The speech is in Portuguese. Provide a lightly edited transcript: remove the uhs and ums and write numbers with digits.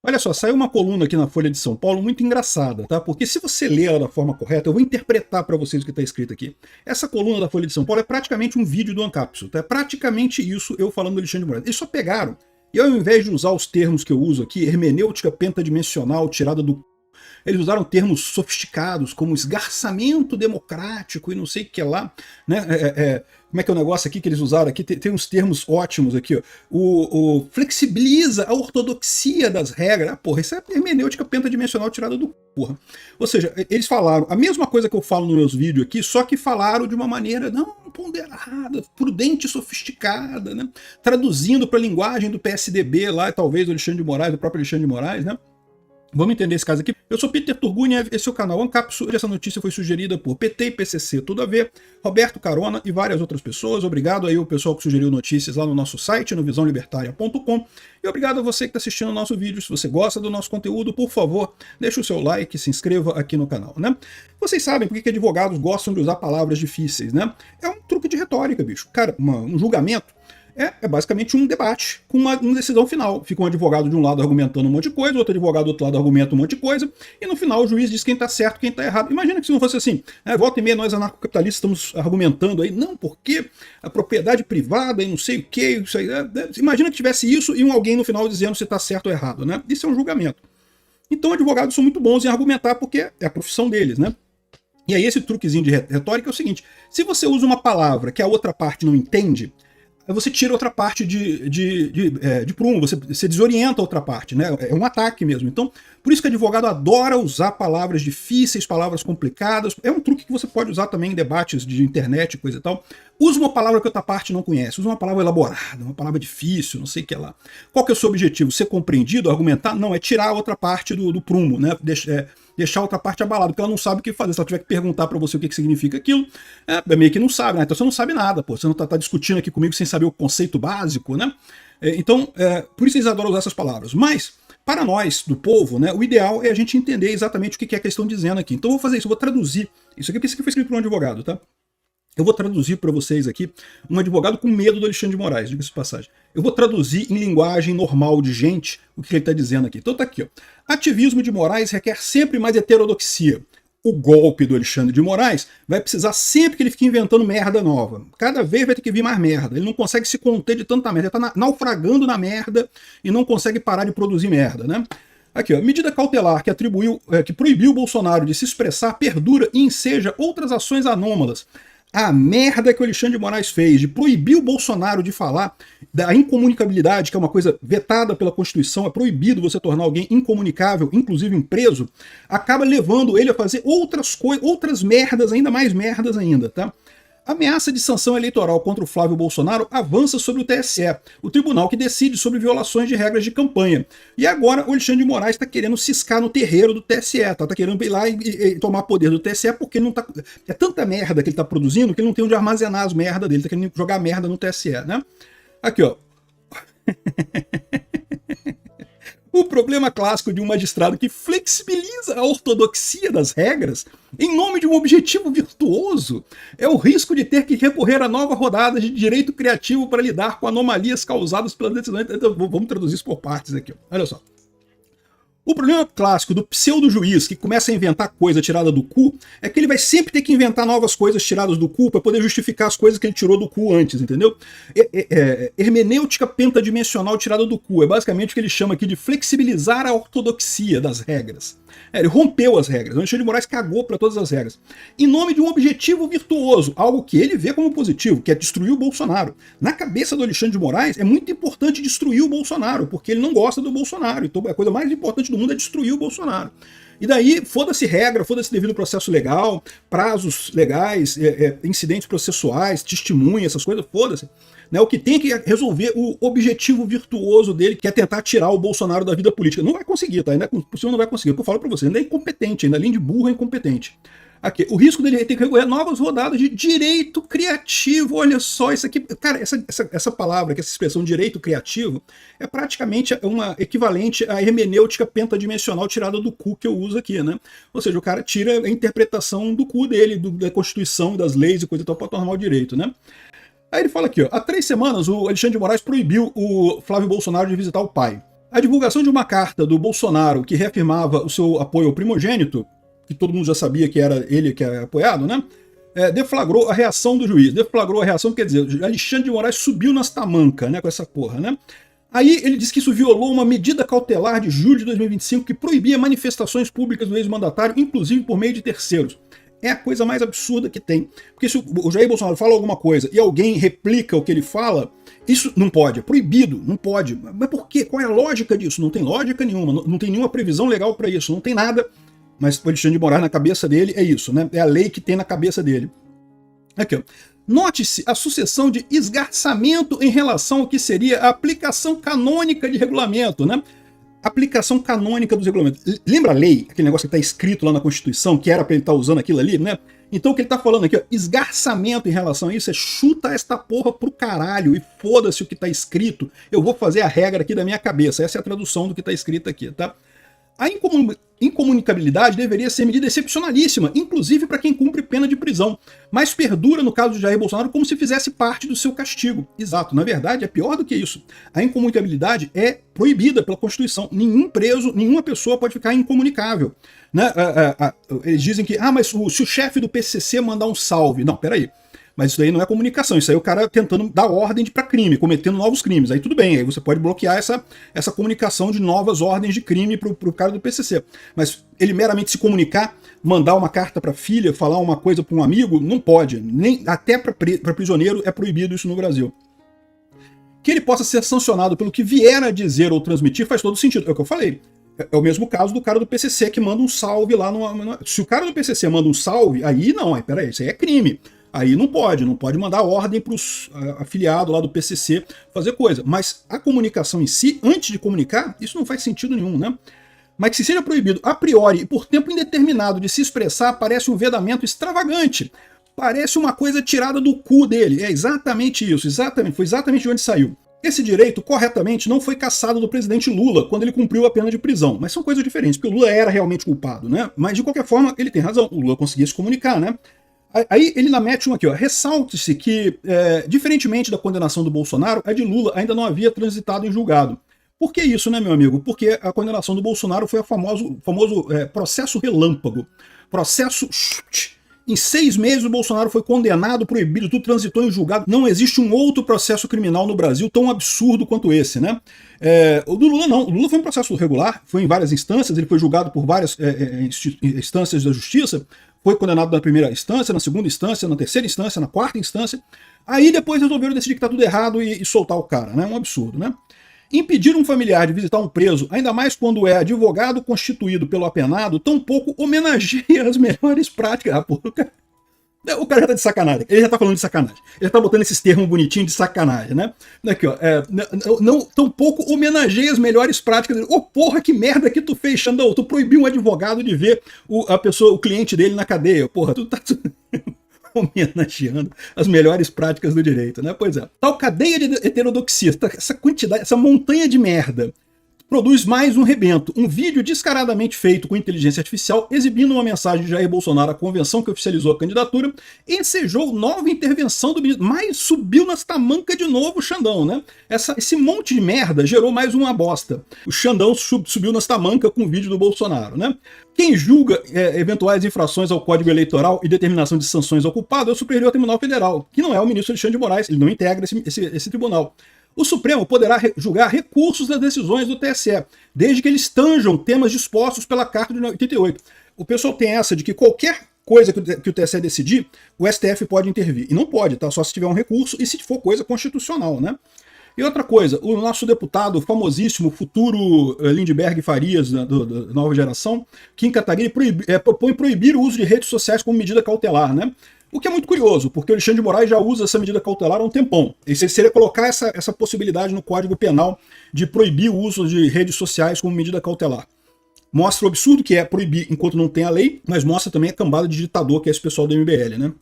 Olha só, saiu uma coluna aqui na Folha de São Paulo muito engraçada, tá? Porque se você ler ela da forma correta, eu vou interpretar para vocês o que está escrito aqui. Essa coluna da Folha de São Paulo é praticamente um vídeo do Ancapsu, tá? É praticamente isso eu falando do Alexandre de Moraes. Eles só pegaram, e ao invés de usar os termos que eu uso aqui, hermenêutica pentadimensional tirada do... Eles usaram termos sofisticados, como esgarçamento democrático e não sei o que lá, né? Como é que é o negócio aqui que eles usaram aqui? Tem uns termos ótimos aqui, ó. O flexibiliza a ortodoxia das regras. Ah, porra, isso é hermenêutica pentadimensional tirada do porra. Ou seja, eles falaram a mesma coisa que eu falo nos meus vídeos aqui, só que falaram de uma maneira não ponderada, prudente e sofisticada, né? Traduzindo para a linguagem do PSDB lá, talvez do Alexandre de Moraes, do próprio Alexandre de Moraes, né? Vamos entender esse caso aqui. Eu sou Peter Turgunia, esse é o canal Ancapsu. Essa notícia foi sugerida por PT e PCC, tudo a ver, Roberto Carona e várias outras pessoas. Obrigado aí ao pessoal que sugeriu notícias lá no nosso site, no visãolibertaria.com. E obrigado a você que está assistindo o nosso vídeo. Se você gosta do nosso conteúdo, por favor, deixe o seu like, se inscreva aqui no canal, né? Vocês sabem por que advogados gostam de usar palavras difíceis, né? É um truque de retórica, bicho. Cara, um julgamento é basicamente um debate com uma decisão final. Fica um advogado de um lado argumentando um monte de coisa, outro advogado do outro lado argumenta um monte de coisa, e no final o juiz diz quem está certo, quem está errado. Imagina que se não fosse assim, né, volta e meia nós anarcocapitalistas estamos argumentando aí, não, porque a propriedade privada e não sei o que, isso aí, imagina que tivesse isso e alguém no final dizendo se está certo ou errado, né? Isso é um julgamento. Então advogados são muito bons em argumentar porque é a profissão deles, né? E aí esse truquezinho de retórica é o seguinte, se você usa uma palavra que a outra parte não entende, você tira outra parte de prumo, você desorienta a outra parte, né? É um ataque mesmo. Então, por isso que o advogado adora usar palavras difíceis, palavras complicadas. É um truque que você pode usar também em debates de internet, coisa e tal. Usa uma palavra que a outra parte não conhece, usa uma palavra elaborada, uma palavra difícil, não sei o que lá. Qual que é o seu objetivo? Ser compreendido, argumentar? Não, é tirar a outra parte do prumo, né? Deixar a outra parte abalada, porque ela não sabe o que fazer. Se ela tiver que perguntar para você o que significa aquilo, meio que não sabe, né? Então você não sabe nada, pô. Você não tá discutindo aqui comigo sem saber o conceito básico, né? Então, por isso eles adoram usar essas palavras. Mas, para nós, do povo, né, o ideal é a gente entender exatamente o que é que eles estão dizendo aqui. Então eu vou fazer isso, eu vou traduzir. Isso aqui foi escrito por um advogado, tá? Eu vou traduzir para vocês aqui um advogado com medo do Alexandre de Moraes, diga-se de passagem. Eu vou traduzir em linguagem normal de gente o que ele está dizendo aqui. Então tá aqui, ó. Ativismo de Moraes requer sempre mais heterodoxia. O golpe do Alexandre de Moraes vai precisar sempre que ele fique inventando merda nova. Cada vez vai ter que vir mais merda. Ele não consegue se conter de tanta merda. Ele está naufragando na merda e não consegue parar de produzir merda, né? Aqui, ó, medida cautelar que proibiu Bolsonaro de se expressar perdura e enseja outras ações anômalas. A merda que o Alexandre de Moraes fez de proibir o Bolsonaro de falar da incomunicabilidade, que é uma coisa vetada pela Constituição, é proibido você tornar alguém incomunicável, inclusive preso, acaba levando ele a fazer outras coisas, outras merdas, ainda mais merdas ainda, tá? A ameaça de sanção eleitoral contra o Flávio Bolsonaro avança sobre o TSE, o tribunal que decide sobre violações de regras de campanha. E agora o Alexandre de Moraes está querendo ciscar no terreiro do TSE, tá querendo ir lá e tomar poder do TSE porque ele não tá... É tanta merda que ele está produzindo que ele não tem onde armazenar as merdas dele, tá querendo jogar merda no TSE, né? Aqui, ó. O problema clássico de um magistrado que flexibiliza a ortodoxia das regras em nome de um objetivo virtuoso é o risco de ter que recorrer a nova rodada de direito criativo para lidar com anomalias causadas pelas decisões. Então, vamos traduzir isso por partes aqui. Olha só. O problema clássico do pseudo-juiz que começa a inventar coisa tirada do cu é que ele vai sempre ter que inventar novas coisas tiradas do cu para poder justificar as coisas que ele tirou do cu antes, entendeu? Hermenêutica pentadimensional tirada do cu é basicamente o que ele chama aqui de flexibilizar a ortodoxia das regras. Ele rompeu as regras, o Alexandre de Moraes cagou para todas as regras, em nome de um objetivo virtuoso, algo que ele vê como positivo, que é destruir o Bolsonaro. Na cabeça do Alexandre de Moraes é muito importante destruir o Bolsonaro, porque ele não gosta do Bolsonaro, então a coisa mais importante do mundo é destruir o Bolsonaro. E daí, foda-se regra, foda-se devido processo legal, prazos legais, incidentes processuais, testemunha, essas coisas, foda-se. Né, o que tem que resolver o objetivo virtuoso dele, que é tentar tirar o Bolsonaro da vida política. Não vai conseguir, tá? Ainda possível não vai conseguir. O que eu falo pra você, ainda é incompetente, ainda além de burro é incompetente. Aqui, o risco dele ter que recorrer a novas rodadas de direito criativo. Olha só, isso aqui, cara, essa palavra, essa expressão direito criativo, é praticamente uma equivalente à hermenêutica pentadimensional tirada do cu que eu uso aqui, né? Ou seja, o cara tira a interpretação do cu dele, da Constituição, das leis e coisa e tal, para tornar o direito, né? Aí ele fala aqui, ó, há 3 semanas o Alexandre de Moraes proibiu o Flávio Bolsonaro de visitar o pai. A divulgação de uma carta do Bolsonaro que reafirmava o seu apoio ao primogênito, que todo mundo já sabia que era ele que era apoiado, né? Deflagrou a reação do juiz. Deflagrou a reação, quer dizer, Alexandre de Moraes subiu nas tamancas, né, com essa porra, né? Aí ele disse que isso violou uma medida cautelar de julho de 2025 que proibia manifestações públicas do ex-mandatário, inclusive por meio de terceiros. É a coisa mais absurda que tem. Porque se o Jair Bolsonaro fala alguma coisa e alguém replica o que ele fala, isso não pode, é proibido, não pode. Mas por quê? Qual é a lógica disso? Não tem lógica nenhuma, não tem nenhuma previsão legal para isso, não tem nada. Mas o Alexandre de Moraes, na cabeça dele, é isso, né? É a lei que tem na cabeça dele. Aqui, ó. Note-se a sucessão de esgarçamento em relação ao que seria a aplicação canônica de regulamento, né? Aplicação canônica dos regulamentos. Lembra a lei, aquele negócio que está escrito lá na Constituição, que era para ele estar usando aquilo ali, né? Então o que ele está falando aqui, ó, esgarçamento em relação a isso, é chuta esta porra pro caralho e foda-se o que está escrito, eu vou fazer a regra aqui da minha cabeça. Essa é a tradução do que está escrito aqui, tá? A incomunicabilidade deveria ser medida excepcionalíssima, inclusive para quem cumpre pena de prisão, mas perdura no caso de Jair Bolsonaro como se fizesse parte do seu castigo. Exato, na verdade é pior do que isso. A incomunicabilidade é proibida pela Constituição. Nenhum preso, nenhuma pessoa pode ficar incomunicável. Né? Eles dizem que, mas se o chefe do PCC mandar um salve... Não, peraí. Mas isso daí não é comunicação, isso aí é o cara tentando dar ordem para crime, cometendo novos crimes. Aí tudo bem, aí você pode bloquear essa comunicação de novas ordens de crime pro cara do PCC. Mas ele meramente se comunicar, mandar uma carta para filha, falar uma coisa para um amigo, não pode. Nem até para prisioneiro é proibido isso no Brasil. Que ele possa ser sancionado pelo que vier a dizer ou transmitir faz todo sentido. É o que eu falei. É o mesmo caso do cara do PCC que manda um salve lá Se o cara do PCC manda um salve, aí não, aí peraí, isso aí é crime. Aí não pode mandar ordem para os afiliados lá do PCC fazer coisa. Mas a comunicação em si, antes de comunicar, isso não faz sentido nenhum, né? Mas que se seja proibido a priori e por tempo indeterminado de se expressar, parece um vedamento extravagante. Parece uma coisa tirada do cu dele. É exatamente isso, foi exatamente de onde saiu. Esse direito, corretamente, não foi cassado do presidente Lula quando ele cumpriu a pena de prisão. Mas são coisas diferentes, porque o Lula era realmente culpado, né? Mas de qualquer forma, ele tem razão. O Lula conseguia se comunicar, né? Aí ele ainda mete um aqui, ó. Ressalte-se que, diferentemente da condenação do Bolsonaro, a de Lula ainda não havia transitado em julgado. Por que isso, né, meu amigo? Porque a condenação do Bolsonaro foi o famoso processo relâmpago. Processo... Em 6 meses o Bolsonaro foi condenado, proibido, tudo transitou em julgado. Não existe um outro processo criminal no Brasil tão absurdo quanto esse, né? O do Lula não. O Lula foi um processo regular, foi em várias instâncias, ele foi julgado por várias instâncias da justiça, foi condenado na primeira instância, na segunda instância, na terceira instância, na quarta instância. Aí depois resolveram decidir que tá tudo errado e soltar o cara, né? Um absurdo, né? Impedir um familiar de visitar um preso, ainda mais quando é advogado constituído pelo apenado, tampouco homenageia as melhores práticas. O cara já tá de sacanagem, ele já tá falando de sacanagem, ele já tá botando esses termos bonitinhos de sacanagem, né? Aqui, ó, tampouco homenageia as melhores práticas. Porra, que merda que tu fez, Xandão, tu proibiu um advogado de ver o cliente dele na cadeia, porra, tu tá... homenageando as melhores práticas do direito, né? Pois é. Tal cadeia de heterodoxia, essa quantidade, essa montanha de merda, produz mais um rebento. Um vídeo descaradamente feito com inteligência artificial, exibindo uma mensagem de Jair Bolsonaro à convenção que oficializou a candidatura, ensejou nova intervenção do ministro. Mas subiu nas tamancas de novo o Xandão, né? Esse monte de merda gerou mais uma bosta. O Xandão subiu nas tamancas com o vídeo do Bolsonaro, né? Quem julga eventuais infrações ao Código Eleitoral e determinação de sanções ao culpado é o Superior Tribunal Federal, que não é o ministro Alexandre de Moraes, ele não integra esse tribunal. O Supremo poderá julgar recursos das decisões do TSE, desde que eles tanjam temas dispostos pela Carta de 88. O pessoal tem essa de que qualquer coisa que o TSE decidir, o STF pode intervir. E não pode, tá? Só se tiver um recurso e se for coisa constitucional, né? E outra coisa, o nosso deputado famosíssimo, futuro Lindbergh Farias, da nova geração, Kim Kataguiri, propõe proibir o uso de redes sociais como medida cautelar, né? O que é muito curioso, porque o Alexandre de Moraes já usa essa medida cautelar há um tempão. E seria colocar essa possibilidade no Código Penal de proibir o uso de redes sociais como medida cautelar. Mostra o absurdo que é proibir enquanto não tem a lei, mas mostra também a cambada de ditador que é esse pessoal do MBL, né?